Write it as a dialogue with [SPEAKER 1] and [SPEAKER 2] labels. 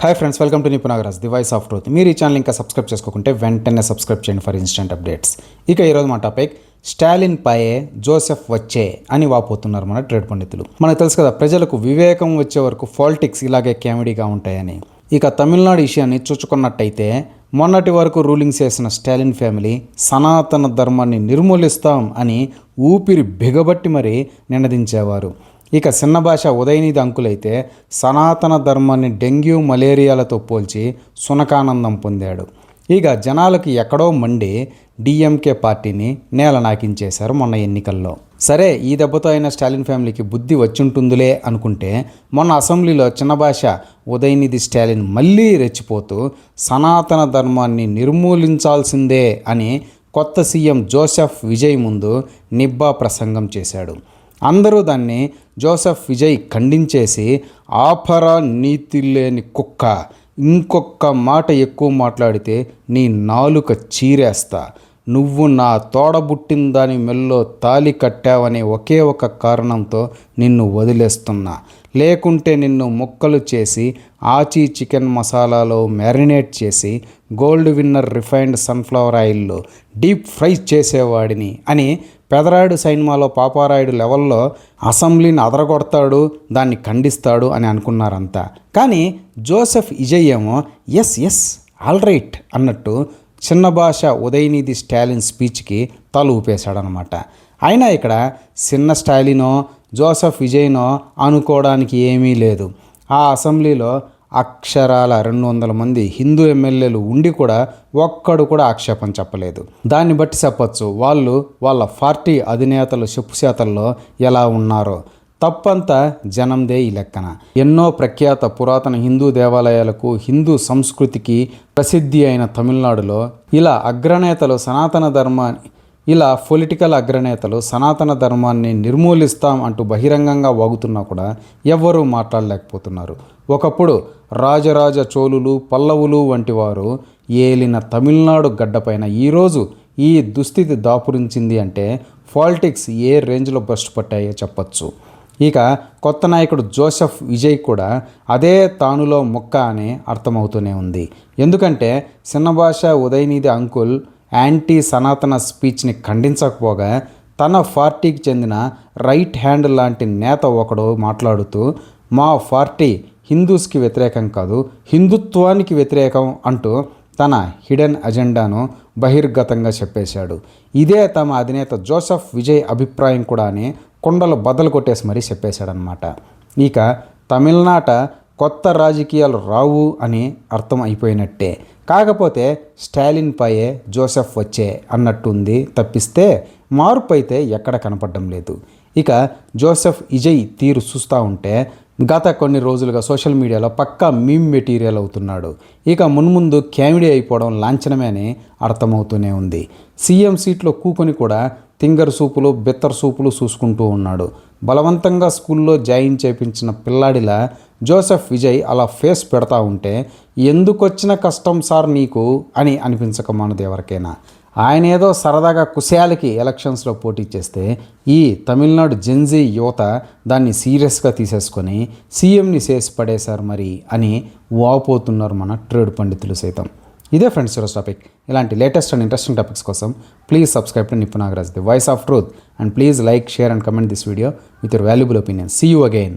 [SPEAKER 1] Hi friends, welcome to Nipu Nagaraj, the voice of truth. మీరు ఈ channel ఇంకా సబ్స్క్రైబ్ చేసుకోకుంటే వెంటనే సబ్స్క్రైబ్ చేయండి ఫర్ ఇన్స్టెంట్ అప్డేట్స్. ఇక ఈరోజు మా టాపిక్ స్టాలిన్ పాయే జోసెఫ్ వచ్చే అని వాపోతున్నారు మన ట్రేడ్ పండితులు. మనకు తెలుసు కదా, ప్రజలకు వివేకం వచ్చే వరకు పాలిటిక్స్ ఇలాగే కామెడీగా ఉంటాయని. ఇక తమిళనాడు విషయాన్ని చూచుకున్నట్టయితే మొన్నటి వరకు రూలింగ్ చేసిన స్టాలిన్ ఫ్యామిలీ సనాతన ధర్మాన్ని నిర్మూలిస్తాం అని ఊపిరి బిగబట్టి మరీ నినదించేవారు. ఇక చిన్న భాష ఉదయనిధి అంకులైతే సనాతన ధర్మాన్ని డెంగ్యూ మలేరియాలతో పోల్చి సునకానందం పొందాడు. ఇక జనాలకు ఎక్కడో మండి డిఎంకే పార్టీని నేల నాకించేశారు మొన్న ఎన్నికల్లో. సరే, ఈ దెబ్బతో అయినా స్టాలిన్ ఫ్యామిలీకి బుద్ధి వచ్చింటుందిలే అనుకుంటే, మొన్న అసెంబ్లీలో చిన్న భాష ఉదయనిధి స్టాలిన్ మళ్ళీ రెచ్చిపోతూ సనాతన ధర్మాన్ని నిర్మూలించాల్సిందే అని కొత్త సీఎం జోసెఫ్ విజయ్ ముందు నిబ్బా ప్రసంగం చేశాడు. అందరూ దాన్ని జోసెఫ్ విజయ్ ఖండించేసి, ఆపరా నీతి లేని కుక్క, ఇంకొక మాట ఎక్కువ మాట్లాడితే నీ నాలుక చీరేస్తా, నువ్వు నా తోడబుట్టిన దాని మెల్లో తాలి కట్టావనే ఒకే ఒక కారణంతో నిన్ను వదిలేస్తున్నా, లేకుంటే నిన్ను ముక్కలు చేసి ఆచీ చికెన్ మసాలాలో మ్యారినేట్ చేసి గోల్డ్ విన్నర్ రిఫైన్డ్ సన్ఫ్లవర్ ఆయిల్లో డీప్ ఫ్రై చేసేవాడిని అని పెదరాయుడు సినిమాలో పాపారాయుడు లెవెల్లో అసెంబ్లీని అదరగొడతాడు, దాన్ని ఖండిస్తాడు అని అనుకున్నారంతా. కానీ జోసెఫ్ విజయ్ ఏమో ఎస్ ఆల్ రైట్ అన్నట్టు చిన్న భాష ఉదయనిధి స్టాలిన్ స్పీచ్కి తల ఊపేశాడనమాట. అయినా ఇక్కడ చిన్న స్టాలినో జోసెఫ్ విజయ్నో అనుకోవడానికి ఏమీ లేదు. ఆ అసెంబ్లీలో అక్షరాల 200 మంది హిందూ ఎమ్మెల్యేలు ఉండి కూడా ఒక్కడు కూడా ఆక్షేపం చెప్పలేదు. దాన్ని బట్టి చెప్పచ్చు వాళ్ళు వాళ్ళ పార్టీ అధినేతలు చెప్పుచేతల్లో ఎలా ఉన్నారో. తప్పంతా జనందే ఈ లెక్కన. ఎన్నో ప్రఖ్యాత పురాతన హిందూ దేవాలయాలకు, హిందూ సంస్కృతికి ప్రసిద్ధి అయిన తమిళనాడులో ఇలా పొలిటికల్ అగ్రనేతలు సనాతన ధర్మాన్ని నిర్మూలిస్తాం అంటూ బహిరంగంగా వాగుతున్నా కూడా ఎవ్వరూ మాట్లాడలేకపోతున్నారు. ఒకప్పుడు రాజరాజ చోళులు, పల్లవులు వంటి వారు ఏలిన తమిళనాడు గడ్డపైన ఈరోజు ఈ దుస్థితి దాపురించింది అంటే పాలిటిక్స్ ఏ రేంజ్లో బస్ట్ పట్టాయో చెప్పచ్చు. ఇక కొత్త నాయకుడు జోసెఫ్ విజయ్ కూడా అదే తానులో మొక్క అని అర్థమవుతూనే ఉంది. ఎందుకంటే చిన్న భాష ఉదయనిధి అంకుల్ యాంటీ సనాతన స్పీచ్ని ఖండించకపోగా తన పార్టీకి చెందిన రైట్ హ్యాండ్ లాంటి నేత ఒకడు మాట్లాడుతూ, మా పార్టీ హిందూస్కి వ్యతిరేకం కాదు, హిందుత్వానికి వ్యతిరేకం అంటూ తన హిడెన్ అజెండాను బహిర్గతంగా చెప్పేశాడు. ఇదే తమ అధినేత జోసెఫ్ విజయ్ అభిప్రాయం కూడా అని కొండలు బద్దలు కొట్టేసి మరీ చెప్పేశాడనమాట. ఇక తమిళనాట కొత్త రాజకీయాలు రావు అని అర్థం అయిపోయినట్టే. కాకపోతే స్టాలిన్ పైయే జోసెఫ్ వచ్చే అన్నట్టుంది తప్పిస్తే మార్పు అయితే ఎక్కడ కనపడడం లేదు. ఇక జోసెఫ్ విజయ్ తీరు చూస్తూ ఉంటే గత కొన్ని రోజులుగా సోషల్ మీడియాలో పక్కా మీమ్ మెటీరియల్ అవుతున్నాడు. ఇక మున్ముందు కామెడీ అయిపోవడం లాంఛనమే అని అర్థమవుతూనే ఉంది. సీఎం సీట్లో కూకొని కూడా తింగర్ సూపులు, బెత్తర్ సూపులు చూసుకుంటూ ఉన్నాడు. బలవంతంగా స్కూల్లో జాయిన్ చేయించిన పిల్లాడిలా జోసెఫ్ విజయ్ అలా ఫేస్ పెడతా ఉంటే ఎందుకొచ్చిన కష్టం సార్ నీకు అని అనిపించక మానదు ఎవరికైనా. ఆయన ఏదో సరదాగా కుశాలకి ఎలక్షన్స్లో పోటీ చేస్తే ఈ తమిళనాడు జెన్జీ యువత దాన్ని సీరియస్గా తీసేసుకొని సీఎంని చేసి పడేశారు మరి అని వాపోతున్నారు మన ట్రేడ్ పండితులు సైతం. ఇదే ఫ్రెండ్స్ ఈరోజు టాపిక్. ఇలాంటి లేటెస్ట్ అండ్ ఇంట్రెస్టింగ్ టాపిక్స్ కోసం please subscribe to Nipu Nagaraj, the voice of truth, and please like, share and comment this video with your valuable opinion. See you again.